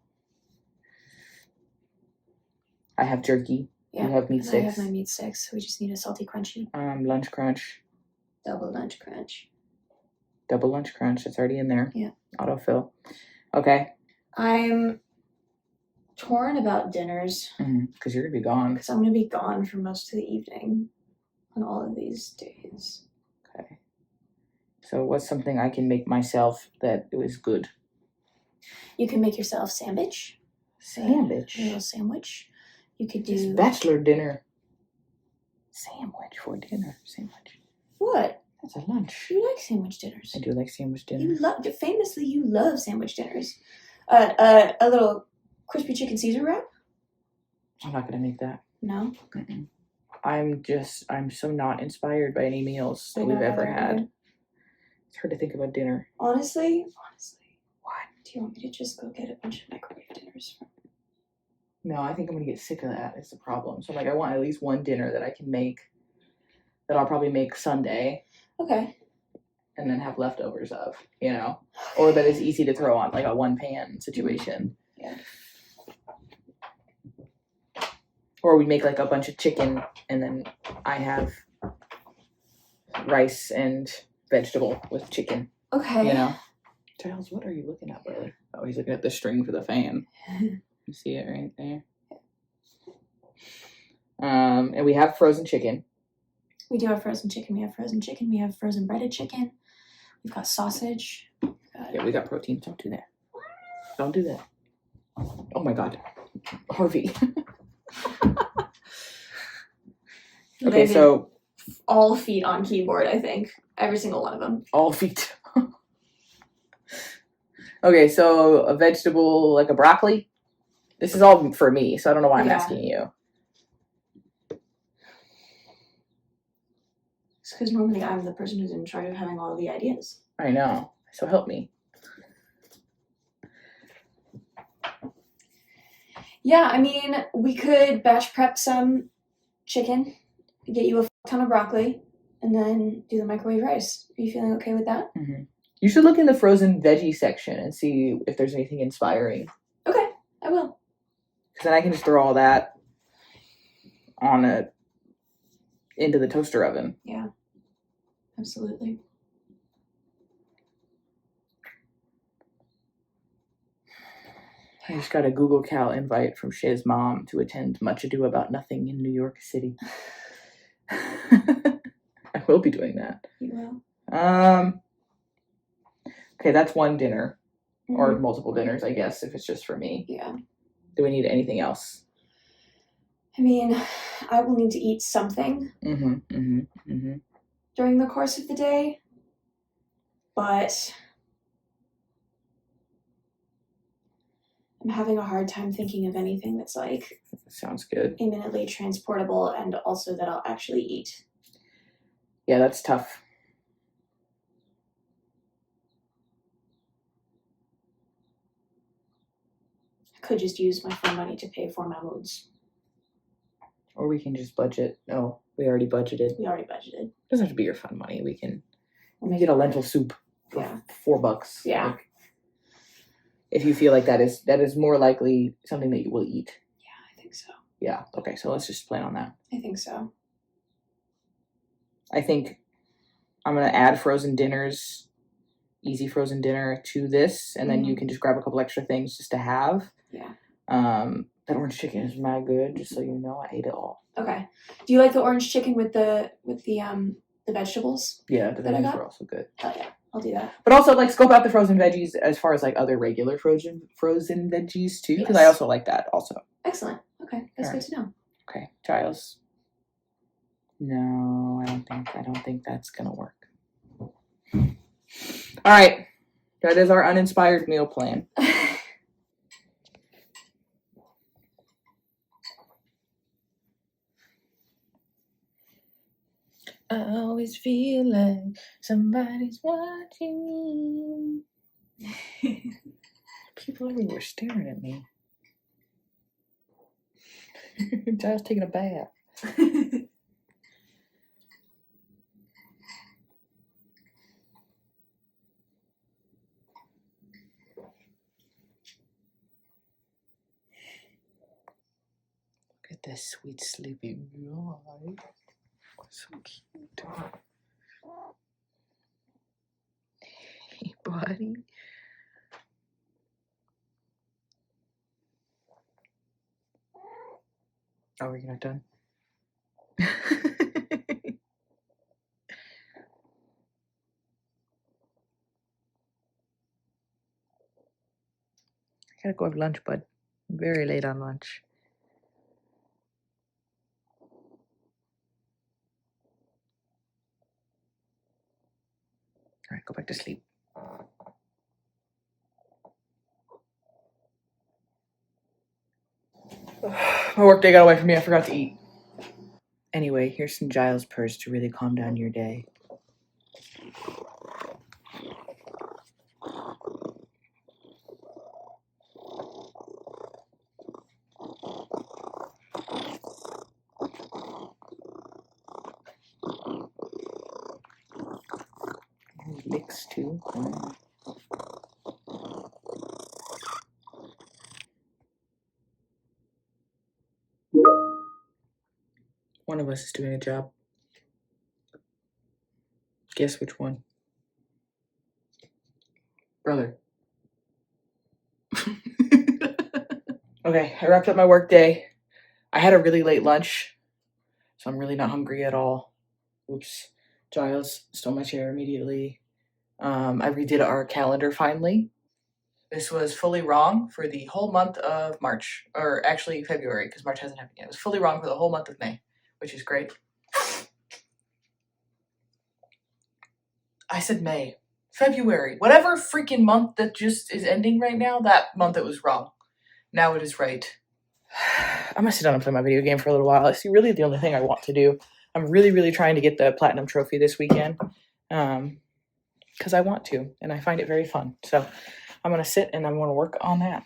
I have jerky. Yeah. You have meat sticks. I have my meat sticks. We just need a salty crunchy. Lunch crunch. Double lunch crunch. Double lunch crunch. It's already in there. Yeah. Autofill. Okay. I'm torn about dinners. Because you're going to be gone. Because I'm going to be gone for most of the evening on all of these days. Okay. So what's something I can make myself that is good? You can make yourself sandwich. Sandwich? A little sandwich. You could do... Just bachelor dinner. Sandwich for dinner. Sandwich. What? That's a lunch. You like sandwich dinners. I do like sandwich dinner. Famously, you love sandwich dinners. A little crispy chicken Caesar wrap? I'm not going to make that. No? Mm-mm. I'm so not inspired by any meals that we've ever had. It's hard to think about dinner. Honestly? What? Do you want me to just go get a bunch of microwave dinners? No, I think I'm going to get sick of that. It's the problem. So, I want at least one dinner that I can make, that I'll probably make Sunday. Okay. And then have leftovers of, or that is easy to throw on, like a one-pan situation. Yeah. Or we make like a bunch of chicken, and then I have rice and vegetable with chicken. Okay. Charles, what are you looking at, brother? Oh, he's looking at the string for the fan. You see it right there? And we have frozen chicken. We do have frozen chicken. We have frozen chicken. We have frozen breaded chicken. We've got sausage. Yeah, we got protein. Don't do that. Don't do that. Oh my God. Harvey. Okay, so all feet on keyboard, I think. Every single one of them. All feet. Okay, so a vegetable like a broccoli. This is all for me, so I don't know why I'm asking you. It's because normally I'm the person who's in charge of having all of the ideas. I know. So help me. Yeah, I mean, we could batch prep some chicken, get you a ton of broccoli, and then do the microwave rice. Are you feeling okay with that? Mm-hmm. You should look in the frozen veggie section and see if there's anything inspiring. Okay, I will. Because then I can just throw all that into the toaster oven. Yeah, absolutely. I just got a Google Cal invite from Shea's mom to attend Much Ado About Nothing in New York City. I will be doing that. You will? Okay, that's one dinner. Mm-hmm. Or multiple dinners, I guess, if it's just for me. Yeah. Do we need anything else? I mean, I will need to eat something during the course of the day, but I'm having a hard time thinking of anything that's like sounds good, imminently transportable, and also that I'll actually eat. Yeah, that's tough. I could just use my phone money to pay for my moods. Or we can just budget. No, we already budgeted. We already budgeted. It doesn't have to be your fun money. We can get a lentil soup for $4. Yeah. Like, if you feel like that is more likely something that you will eat. Yeah, I think so. Yeah. Okay. So let's just plan on that. I think so. I think I'm gonna add frozen dinners, easy frozen dinner to this, and then you can just grab a couple extra things just to have. Yeah. That orange chicken is mad good. Just so you know, I ate it all. Okay. Do you like the orange chicken with the vegetables? Yeah, the veggies were also good. Oh yeah, I'll do that. But also, like, scope out the frozen veggies as far as like other regular frozen veggies too, because I also like that also. Excellent. Okay, that's good to know. Okay, Giles. No, I don't think that's gonna work. All right, that is our uninspired meal plan. I always feel like somebody's watching me. People everywhere staring at me. Giles taking a bath. Look at this sweet sleeping guy. So cute. Hey, buddy. Oh, are you not done? I gotta go have lunch, bud. I'm very late on lunch. All right, go back to sleep. My work day got away from me. I forgot to eat. Anyway, here's some Giles purrs to really calm down your day. Licks too. One of us is doing a job. Guess which one? Brother. Okay, I wrapped up my work day. I had a really late lunch, so I'm really not hungry at all. Oops. Giles stole my chair immediately. I redid our calendar finally. This was fully wrong for the whole month of March, or actually February, because March hasn't happened yet. It was fully wrong for the whole month of May, which is great. I said May. February. Whatever freaking month that just is ending right now, that month it was wrong. Now it is right. I'm gonna sit down and play my video game for a little while. It's really the only thing I want to do. I'm really, really trying to get the platinum trophy this weekend. Because I want to, and I find it very fun. So I'm gonna sit and I'm gonna work on that.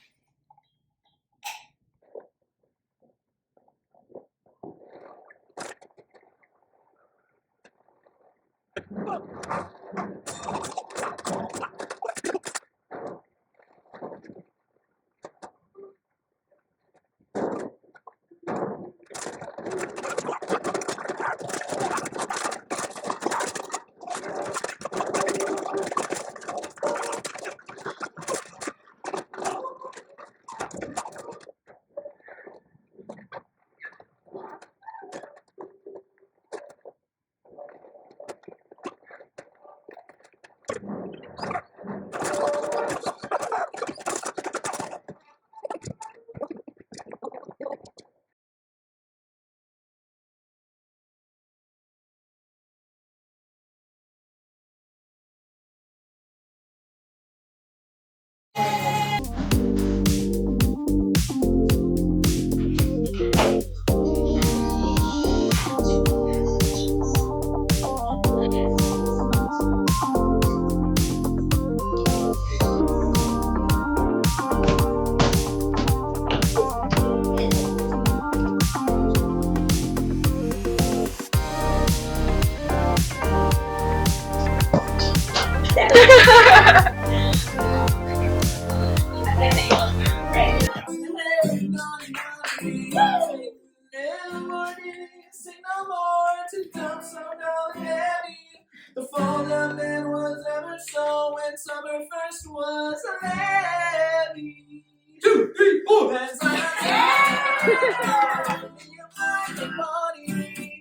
summer first was ready. 2, 3, 4. When summer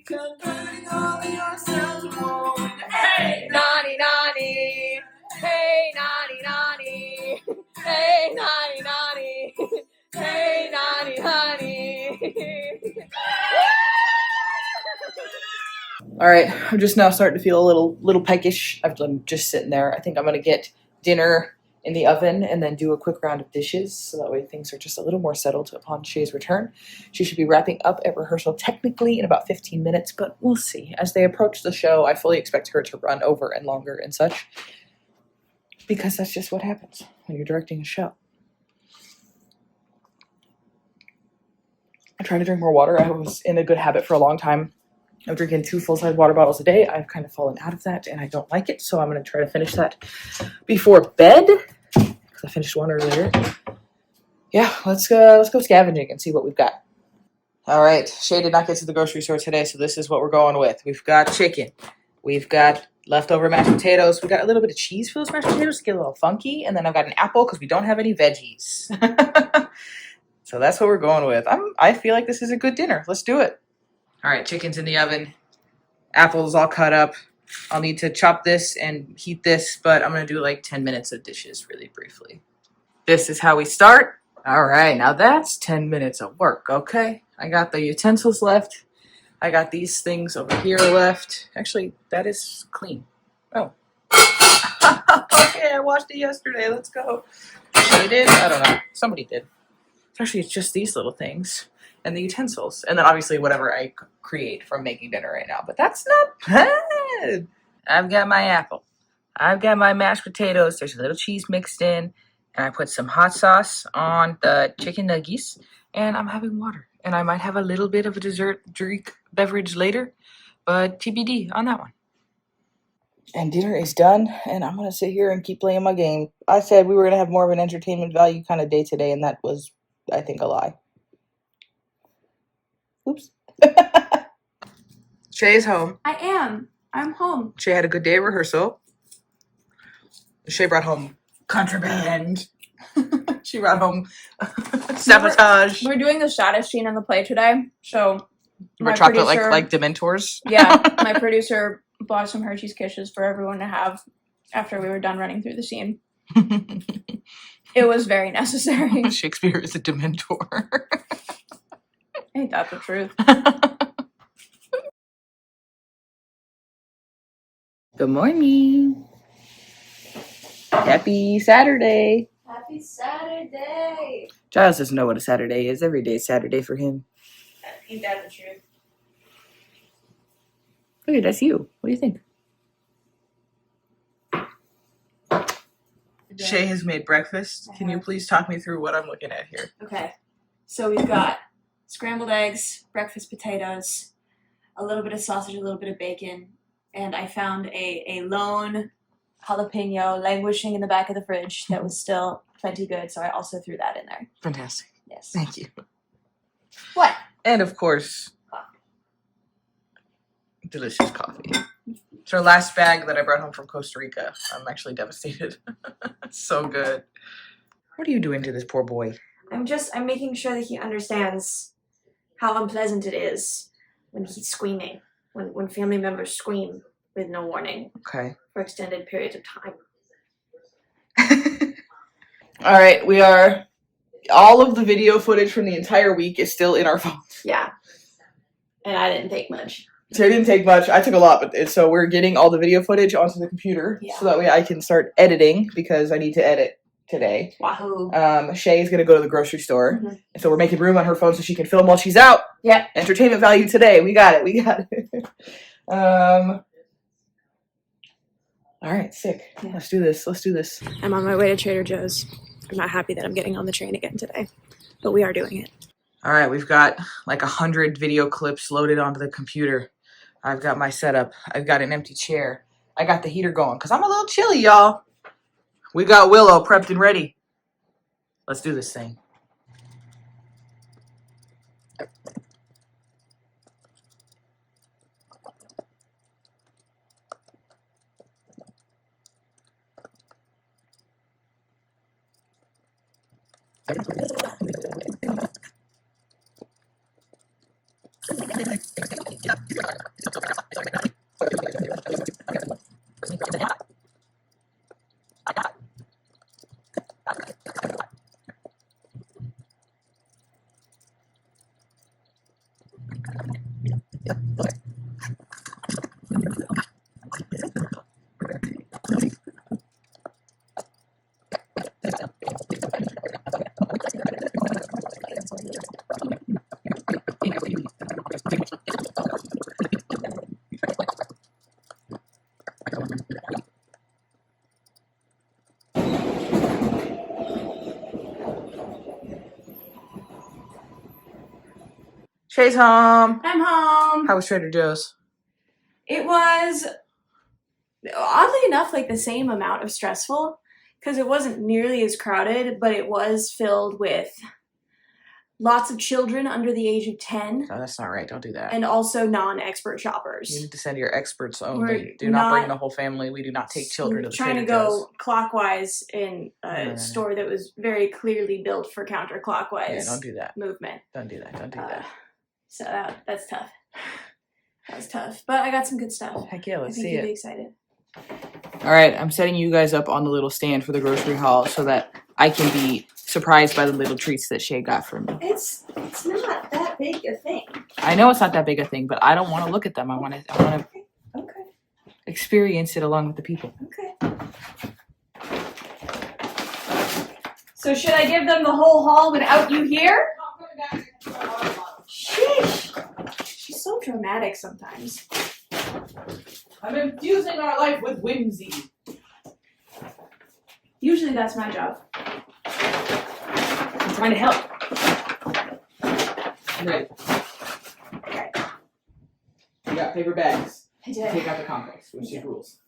converting all of yourselves to one. Hey, Naughty, naughty. Hey, naughty, naughty. Hey, naughty, naughty. Hey, naughty, naughty. All right, I'm just now starting to feel a little peckish. I'm just sitting there. I think I'm gonna get dinner in the oven and then do a quick round of dishes so that way things are just a little more settled upon Shea's return. She should be wrapping up at rehearsal technically in about 15 minutes, but we'll see. As they approach the show, I fully expect her to run over and longer and such because that's just what happens when you're directing a show. I try to drink more water. I was in a good habit for a long time of drinking 2 full-size water bottles a day. I've kind of fallen out of that and I don't like it, so I'm going to try to finish that before bed because I finished one earlier. Yeah, let's go scavenging and see what we've got. All right, Shea did not get to the grocery store today, so this is what we're going with. We've got chicken. We've got leftover mashed potatoes. We got a little bit of cheese for those mashed potatoes to get a little funky, and then I've got an apple because we don't have any veggies. So that's what we're going with. I feel like this is a good dinner. Let's do it. All right, chicken's in the oven. Apple's all cut up. I'll need to chop this and heat this, but I'm going to do like 10 minutes of dishes really briefly. This is how we start. All right, now that's 10 minutes of work, okay? I got the utensils left. I got these things over here left. Actually, that is clean. Oh. Okay, I washed it yesterday. Let's go. They did? I don't know. Somebody did. Actually, it's just these little things and the utensils. And then obviously whatever I create from making dinner right now. But that's not bad. I've got my apple. I've got my mashed potatoes. There's a little cheese mixed in. And I put some hot sauce on the chicken nuggets. And I'm having water. And I might have a little bit of a dessert drink beverage later. But TBD on that one. And dinner is done. And I'm going to sit here and keep playing my game. I said we were going to have more of an entertainment value kind of day today. And that was, I think, a lie. Oops. Shea is home. I am. I'm home. Shea had a good day at rehearsal. Shea brought home contraband. She brought home sabotage. We're doing the saddest scene in the play today. So my chocolate like Dementors. Yeah, my producer bought some Hershey's Kisses for everyone to have after we were done running through the scene. It was very necessary. Shakespeare is a Dementor. Ain't that the truth? Good morning. Happy Saturday. Happy Saturday. Giles doesn't know what a Saturday is. Every day is Saturday for him. Ain't that the truth? Okay, that's you. What do you think? Shea has made breakfast. Can you please talk me through what I'm looking at here? Okay. So we've got scrambled eggs, breakfast potatoes, a little bit of sausage, a little bit of bacon, and I found a lone jalapeno languishing in the back of the fridge that was still plenty good, so I also threw that in there. Fantastic. Yes. Thank you. What? And of course, delicious coffee. It's our last bag that I brought home from Costa Rica. I'm actually devastated. It's so good. What are you doing to this poor boy? I'm making sure that he understands how unpleasant it is when he's screaming, when family members scream with no warning. Okay. For extended periods of time. All right, all of the video footage from the entire week is still in our phones. Yeah. And I didn't take much. So I didn't take much. I took a lot, but so we're getting all the video footage onto the computer so that way I can start editing because I need to edit today. Wahoo. Shay's going to go to the grocery store. Mm-hmm. And so we're making room on her phone so she can film while she's out. Yeah. Entertainment value today. We got it. All right, sick. Yeah. Let's do this. I'm on my way to Trader Joe's. I'm not happy that I'm getting on the train again today, but we are doing it. All right, we've got like 100 video clips loaded onto the computer. I've got my setup. I've got an empty chair. I got the heater going because I'm a little chilly, y'all. We got Willow prepped and ready. Let's do this thing. Shea's home. I'm home. How was Trader Joe's? It was, oddly enough, like the same amount of stressful because it wasn't nearly as crowded, but it was filled with lots of children under the age of 10. No, that's not right. Don't do that. And also non-expert shoppers. You need to send your experts only. We're Do not bring the whole family. We do not take children to the trying Trader to go Joe's. clockwise in a store that was very clearly built for counterclockwise Yeah, don't do that. movement. Don't do that. Don't do that. So that's tough. That was tough. But I got some good stuff. Heck yeah, I let's think see you'll be it. excited. All right, I'm setting you guys up on the little stand for the grocery haul so that I can be surprised by the little treats that Shea got for me. It's not that big a thing. I know it's not that big a thing, but I don't want to look at them. I want to Okay. experience it along with the people. Okay. So should I give them the whole haul without you here? Sheesh. She's so dramatic sometimes. I'm infusing our life with whimsy. Usually that's my job. I'm trying to help. Right. Okay. You got paper bags. I did. Take out the compost, which is rules.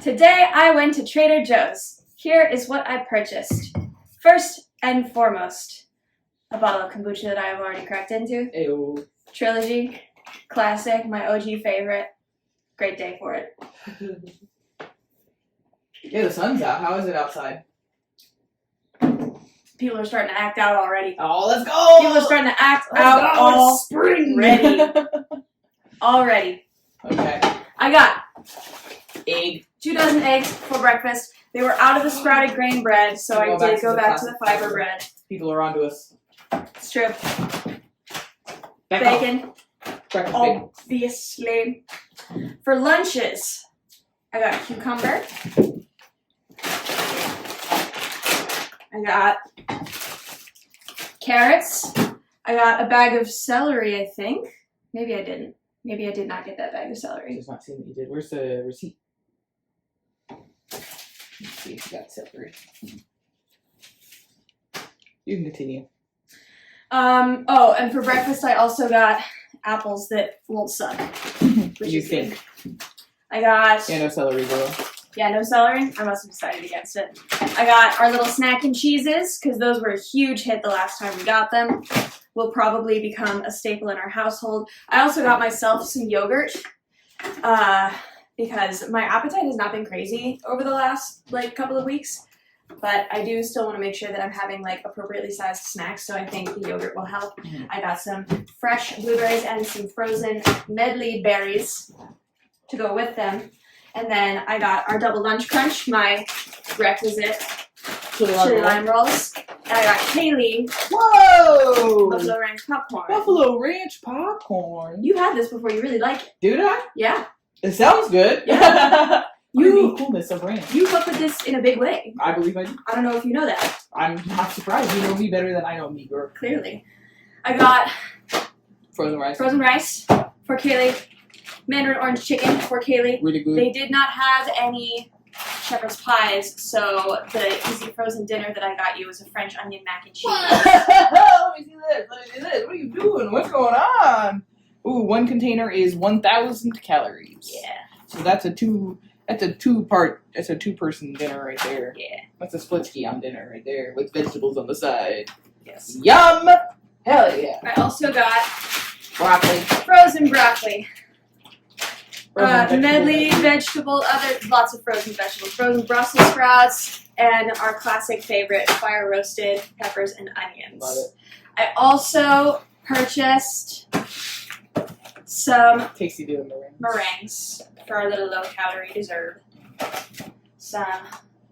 Today I went to Trader Joe's. Here is what I purchased. First and foremost, a bottle of kombucha that I have already cracked into. Ayo. Trilogy. Classic. My OG favorite. Great day for it. Yeah, the sun's out. How is it outside? People are starting to act out already. Oh, let's go! People are starting to act out already. Already. Okay. I got Egg. 2 dozen eggs for breakfast. They were out of the sprouted grain bread, so I did go back to the fiber bread. People are onto us. It's true. Back Bacon, Breakfast bacon. obviously. For lunches, I got cucumber. I got carrots. I got a bag of celery, I think. Maybe I didn't. Maybe I did not get that bag of celery. Just not seeing what you did. Where's the receipt? Let's see if you got celery. You can continue. Oh, and for breakfast I also got apples that won't suck. Which You is good. think? I got Yeah, no celery, bro. Yeah, no celery? I must have decided against it. I got our little snack and cheeses, because those were a huge hit the last time we got them. Will probably become a staple in our household. I also got myself some yogurt, because my appetite has not been crazy over the last, couple of weeks. But I do still want to make sure that I'm having, appropriately sized snacks, so I think the yogurt will help. Mhm. I got some fresh blueberries and some frozen medley berries to go with them. And then I got our double lunch crunch, my requisite chili lime rolls. And I got Kayleigh Whoa! Buffalo Ranch popcorn. Buffalo Ranch popcorn. You had this before, you really like it. Did I? Yeah. It sounds good. Yeah. You coolness of ranch. You cook with this in a big way. I believe I do. I don't know if you know that. I'm not surprised. You know me better than I know me, girl. Clearly. I got Frozen rice. frozen rice for Kayleigh. Mandarin orange chicken for Kayleigh. Really good. They did not have any shepherd's pies, so the easy frozen dinner that I got you was a French onion mac and cheese. Let me see this. Let me see this. What are you doing? What's going on? Ooh, one container is 1,000 calories. Yeah. So that's a two-person dinner right there. Yeah. That's a split ski on dinner right there with vegetables on the side. Yes. Yum! Hell yeah. I also got Broccoli. frozen broccoli. Medley lots of frozen vegetables, frozen Brussels sprouts, and our classic favorite, fire roasted peppers and onions. Love it. I also purchased some Tasty doing meringues for our little low-calorie dessert. Some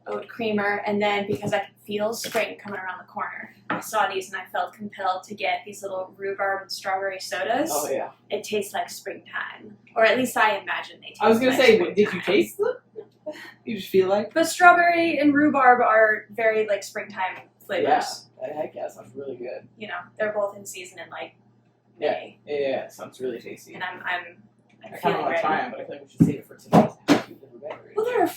oat creamer, and then because I can feel spring coming around the corner, I saw these and I felt compelled to get these little rhubarb and strawberry sodas. Oh yeah. It tastes like springtime, or at least I imagine they taste. I was gonna like say, springtime. did you taste them? You just feel like? But strawberry and rhubarb are very like springtime flavors. Yeah. Heck yeah, sounds really good. You know, they're both in season in like Yeah. May, Yeah, it sounds really tasty. and I'm I kind of feeling want to ready. try them, but I feel like we should save it for today. Well, there are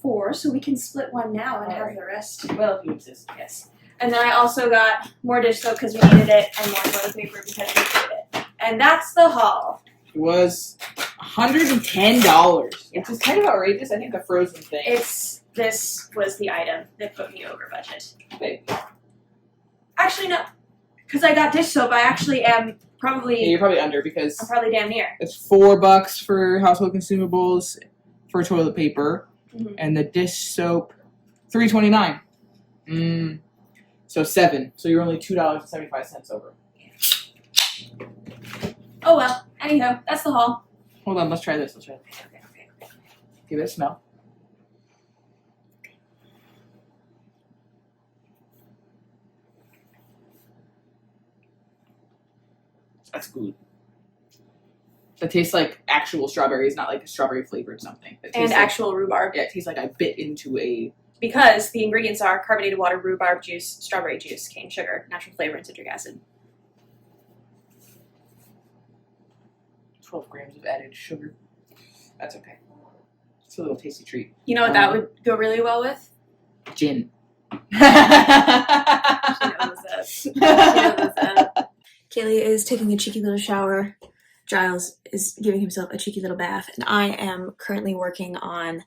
4, so we can split one now and have Alright. the rest. Well, if you insist. Yes. And then I also got more dish soap because we needed it, and more toilet paper because we needed it. And that's the haul. It was $110, which is kind of outrageous. I think the frozen thing. This was the item that put me over budget. Big. Actually, no, because I got dish soap. I actually am Yeah, probably. you're probably under because I'm probably damn near. it's $4 for household consumables, for toilet paper, Mhm. and the dish soap, $3.29. So $7. So you're only $2.75 over. Oh well. Anyhow, that's the haul. Hold on, let's try this. Okay. Give it a smell. That's good. That tastes like actual strawberries, not like a strawberry flavored something. It And tastes like, actual rhubarb. yeah, it tastes like I bit into a. Because the ingredients are carbonated water, rhubarb juice, strawberry juice, cane sugar, natural flavor, and citric acid. 12 grams of added sugar. That's okay. It's a little tasty treat. You know what that would go really well with? Gin. She knows that. She knows that. Kayleigh is taking a cheeky little shower. Giles is giving himself a cheeky little bath. And I am currently working on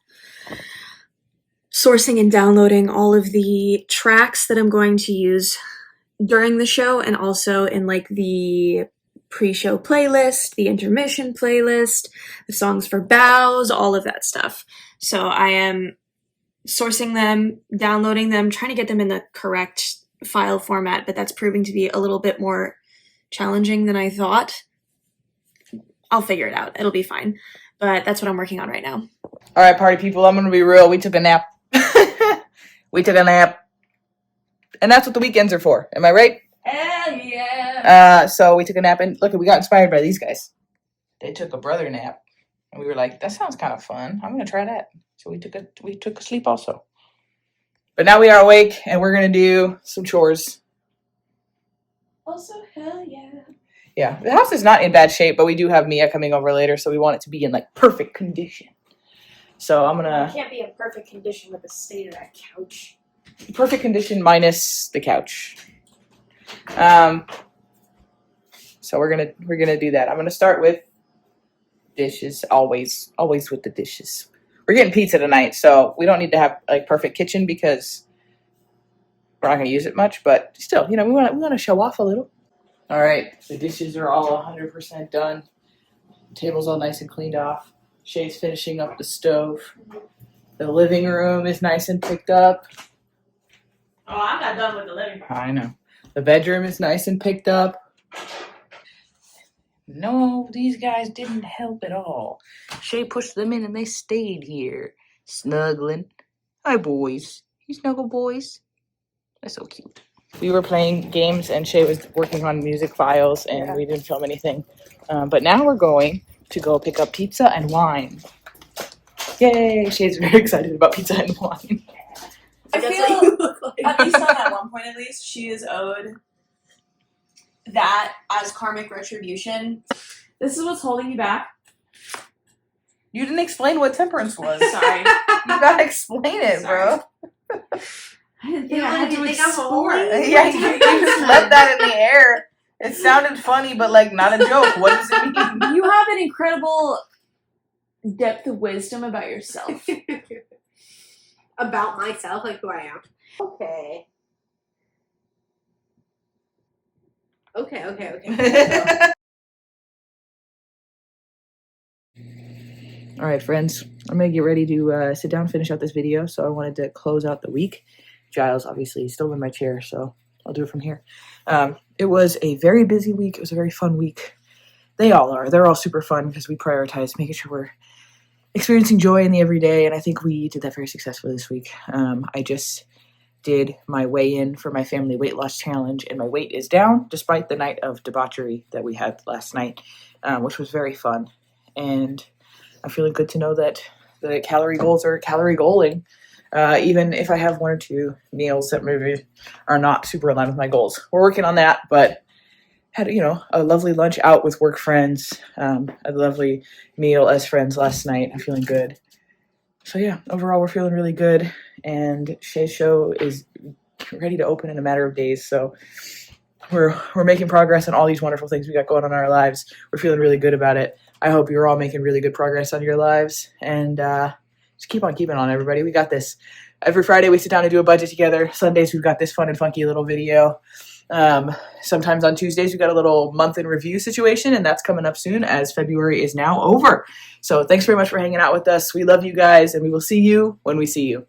sourcing and downloading all of the tracks that I'm going to use during the show, and also in like the pre-show playlist, the intermission playlist, the songs for bows, all of that stuff. So I am sourcing them, downloading them, trying to get them in the correct file format, but that's proving to be a little bit more challenging than I thought. I'll figure it out. It'll be fine. But that's what I'm working on right now. All right, party people, I'm going to be real. We took a nap. We took a nap. And that's what the weekends are for. Am I right? Hell yeah! So we took a nap, and look, we got inspired by these guys. They took a brother nap, and we were like, that sounds kind of fun. I'm going to try that. So we took a sleep also. But now we are awake, and we're going to do some chores. Also, hell yeah. Yeah, the house is not in bad shape, but we do have Mia coming over later, so we want it to be in like perfect condition. So I'm gonna Can't be in perfect condition with the state of that couch. perfect condition minus the couch. So we're gonna do that. I'm gonna start with dishes. Always with the dishes. We're getting pizza tonight, so we don't need to have like perfect kitchen because we're not gonna use it much. But still, we want to show off a little. All right, the dishes are all 100% done. The table's all nice and cleaned off. Shea's finishing up the stove. The living room is nice and picked up. Oh, I'm not done with the living room. I know. The bedroom is nice and picked up. No, these guys didn't help at all. Shea pushed them in and they stayed here, snuggling. Hi, boys. You snuggle, boys? They're so cute. We were playing games and Shea was working on music files and we didn't film anything. But now we're going to go pick up pizza and wine. Yay! Shea's very excited about pizza and wine. I feel, at least on that one point, at least, she is owed that as karmic retribution. This is what's holding you back. You didn't explain what temperance was. Sorry. You gotta explain it, bro. I didn't think You I had didn't to think I'm explore holy? it. Yeah, you just left that in the air. It sounded funny, but like not a joke. What does it mean? You have an incredible depth of wisdom about yourself. About myself, like who I am. Okay. Okay. All right, friends, I'm going to get ready to sit down and finish out this video. So I wanted to close out the week. Giles obviously is still in my chair, so I'll do it from here. It was a very busy week. It was a very fun week. They all are. They're all super fun because we prioritize making sure we're experiencing joy in the everyday, and I think we did that very successfully this week. I just did my weigh-in for my family weight loss challenge, and my weight is down despite the night of debauchery that we had last night, which was very fun. And I'm feeling good to know that the calorie goals are calorie goaling, even if I have one or two meals that maybe are not super aligned with my goals. We're working on that, but had, a lovely lunch out with work friends, a lovely meal as friends last night. I'm feeling good. So yeah, overall we're feeling really good, and Shea's show is ready to open in a matter of days. So we're making progress on all these wonderful things we got going on in our lives. We're feeling really good about it. I hope you're all making really good progress on your lives, and just keep on keeping on, everybody. We got this. Every Friday we sit down and do a budget together. Sundays we've got this fun and funky little video. Sometimes on Tuesdays we got a little month in review situation, and that's coming up soon as February is now over. So thanks very much for hanging out with us. We love you guys, and we will see you when we see you.